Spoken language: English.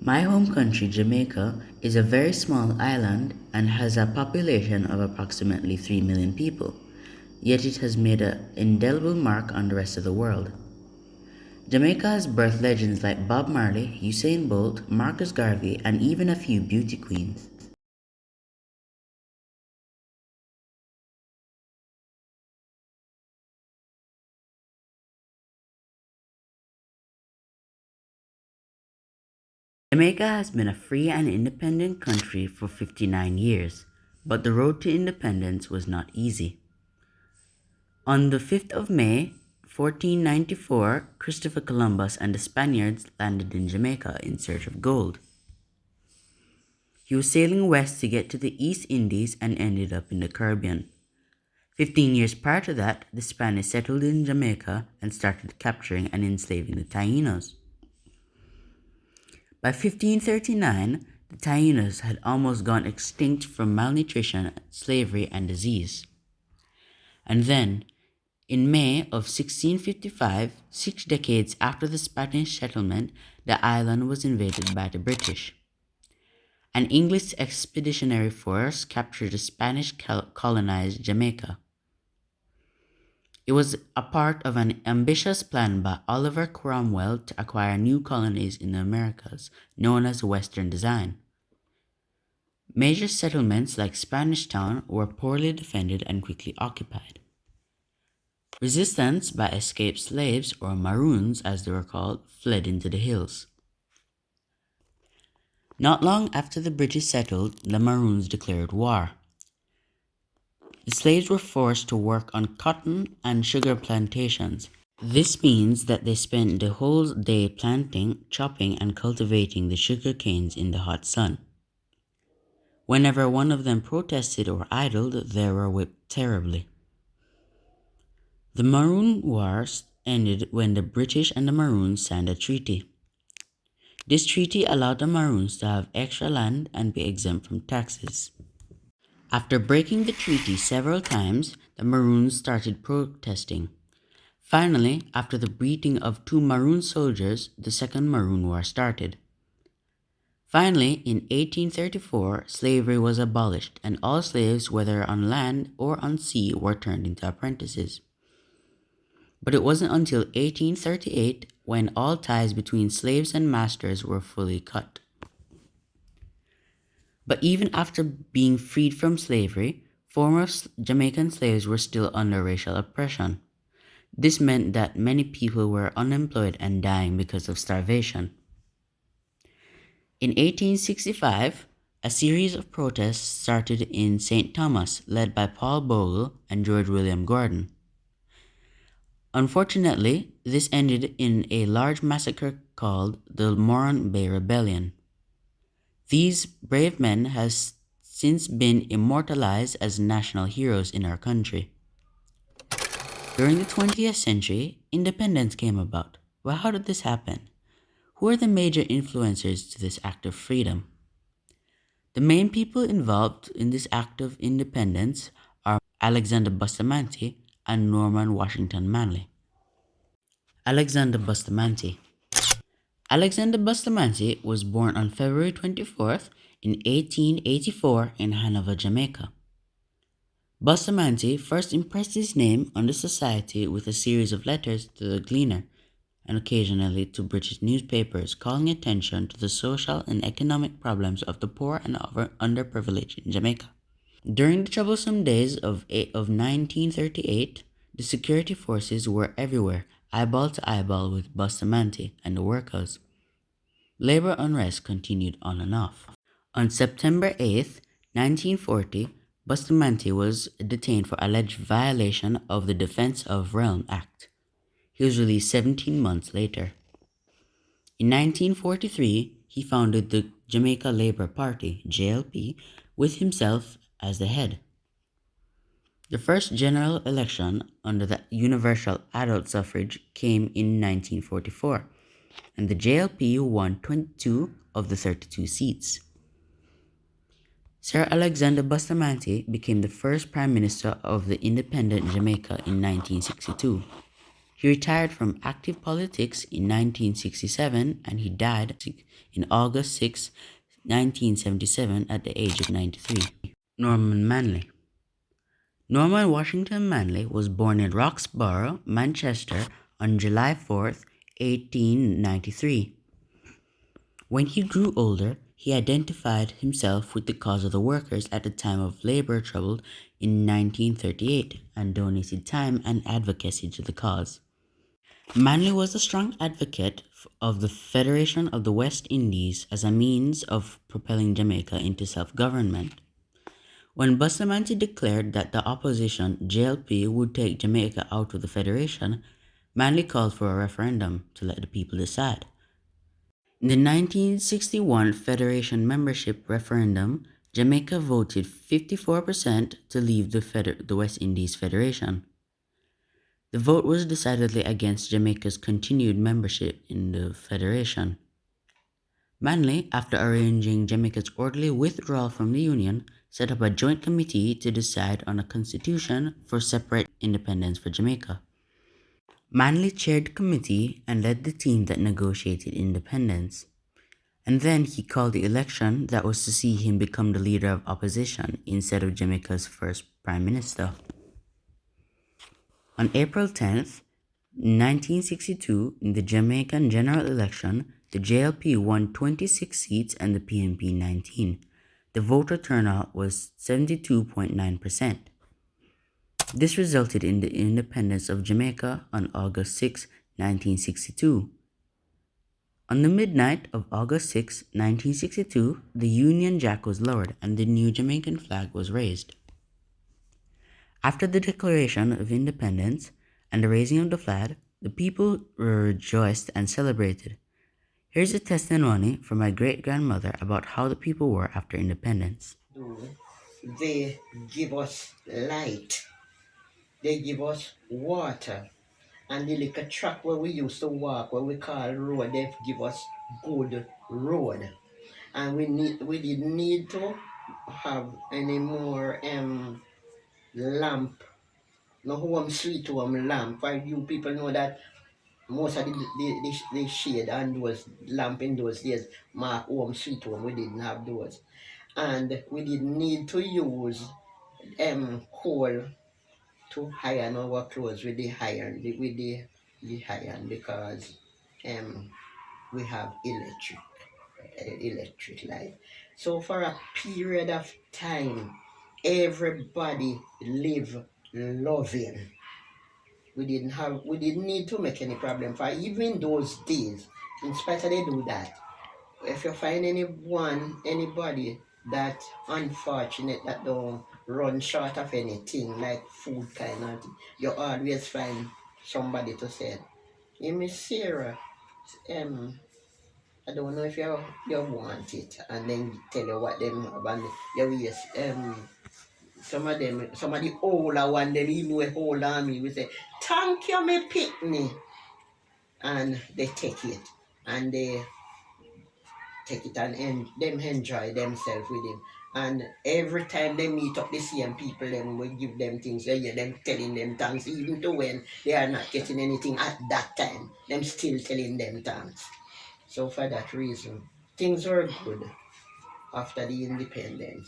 My home country, Jamaica, is a very small island and has a population of approximately 3 million people, yet it has made an indelible mark on the rest of the world. Jamaica has birthed legends like Bob Marley, Usain Bolt, Marcus Garvey, and even a few beauty queens. Jamaica has been a free and independent country for 59 years, but the road to independence was not easy. On the 5th of May, 1494, Christopher Columbus and the Spaniards landed in Jamaica in search of gold. He was sailing west to get to the East Indies and ended up in the Caribbean. 15 years prior to that, the Spanish settled in Jamaica and started capturing and enslaving the Tainos. By 1539, the Tainos had almost gone extinct from malnutrition, slavery, and disease. And then, in May of 1655, 6 decades after the Spanish settlement, the island was invaded by the British. An English expeditionary force captured the Spanish colonized Jamaica. It was a part of an ambitious plan by Oliver Cromwell to acquire new colonies in the Americas, known as Western Design. Major settlements like Spanish Town were poorly defended and quickly occupied. Resistance by escaped slaves, or Maroons as they were called, fled into the hills. Not long after the British settled, the Maroons declared war. The slaves were forced to work on cotton and sugar plantations. This means that they spent the whole day planting, chopping, and cultivating the sugar canes in the hot sun. Whenever one of them protested or idled, they were whipped terribly. The Maroon Wars ended when the British and the Maroons signed a treaty. This treaty allowed the Maroons to have extra land and be exempt from taxes. After breaking the treaty several times, the Maroons started protesting. Finally, after the beating of 2 Maroon soldiers, the Second Maroon War started. Finally, in 1834, slavery was abolished and all slaves, whether on land or on sea, were turned into apprentices. But it wasn't until 1838 when all ties between slaves and masters were fully cut. But even after being freed from slavery, former Jamaican slaves were still under racial oppression. This meant that many people were unemployed and dying because of starvation. In 1865, a series of protests started in St. Thomas, led by Paul Bogle and George William Gordon. Unfortunately, this ended in a large massacre called the Moron Bay Rebellion. These brave men have since been immortalized as national heroes in our country. During the 20th century, independence came about. Well, how did this happen? Who are the major influencers to this act of freedom? The main people involved in this act of independence are Alexander Bustamante and Norman Washington Manley. Alexander Bustamante. Alexander Bustamante was born on February 24th in 1884 in Hanover, Jamaica. Bustamante first impressed his name on the society with a series of letters to the Gleaner and occasionally to British newspapers, calling attention to the social and economic problems of the poor and underprivileged in Jamaica. During the troublesome days of 1938, the security forces were everywhere, eyeball to eyeball with Bustamante and the workers. Labor unrest continued on and off. On September 8th, 1940, Bustamante was detained for alleged violation of the Defense of Realm Act. He was released 17 months later. In 1943, he founded the Jamaica Labour Party, JLP, with himself as the head. The first general election under the universal adult suffrage came in 1944, and the JLP won 22 of the 32 seats. Sir Alexander Bustamante became the first Prime Minister of the independent Jamaica in 1962. He retired from active politics in 1967 and he died in August 6, 1977 at the age of 93. Norman Manley. Norman Washington Manley was born in Roxborough, Manchester on July 4th, 1893. When he grew older, he identified himself with the cause of the workers at the time of labor trouble in 1938 and donated time and advocacy to the cause. Manley was a strong advocate of the Federation of the West Indies as a means of propelling Jamaica into self-government. When Bustamante declared that the opposition JLP would take Jamaica out of the Federation, Manley called for a referendum to let the people decide. In the 1961 Federation membership referendum, Jamaica voted 54% to leave the West Indies Federation. The vote was decidedly against Jamaica's continued membership in the Federation. Manley, after arranging Jamaica's orderly withdrawal from the Union, set up a joint committee to decide on a constitution for separate independence for Jamaica. Manley chaired the committee and led the team that negotiated independence. And then he called the election that was to see him become the leader of opposition instead of Jamaica's first prime minister. On April 10th, 1962, in the Jamaican general election, the JLP won 26 seats and the PNP 19. The voter turnout was 72.9%. This resulted in the independence of Jamaica on August 6, 1962. On the midnight of August 6, 1962, the Union Jack was lowered and the new Jamaican flag was raised. After the Declaration of Independence and the raising of the flag, the people rejoiced and celebrated. Here's a testimony from my great-grandmother about how the people were after independence. They give us light, they give us water, and the little track where we used to walk, where we call road, they give us good road. And we didn't need to have any more lamp, no home sweet home lamp. Why you people know that most of the shade and those lamp in those days mark home sweet home. We didn't have those. And we didn't need to use coal to iron our clothes with the iron, the iron, because we have electric light. So for a period of time, everybody live loving. We didn't need to make any problem for even those days. In spite of they do that, if you find anybody that unfortunate that don't run short of anything like food kind of thing, you always find somebody to say, hey Miss Sarah, I don't know if you want it, and then tell you what them have, and you yes, some of the older one, them even with older than me, we say, thank you me pick me, and they take it, and they take it and them enjoy themselves with him. And every time they meet up the same people, then we give them things. They hear them telling them thanks, even to when they are not getting anything at that time. Them still telling them thanks. So for that reason, things were good after the independence.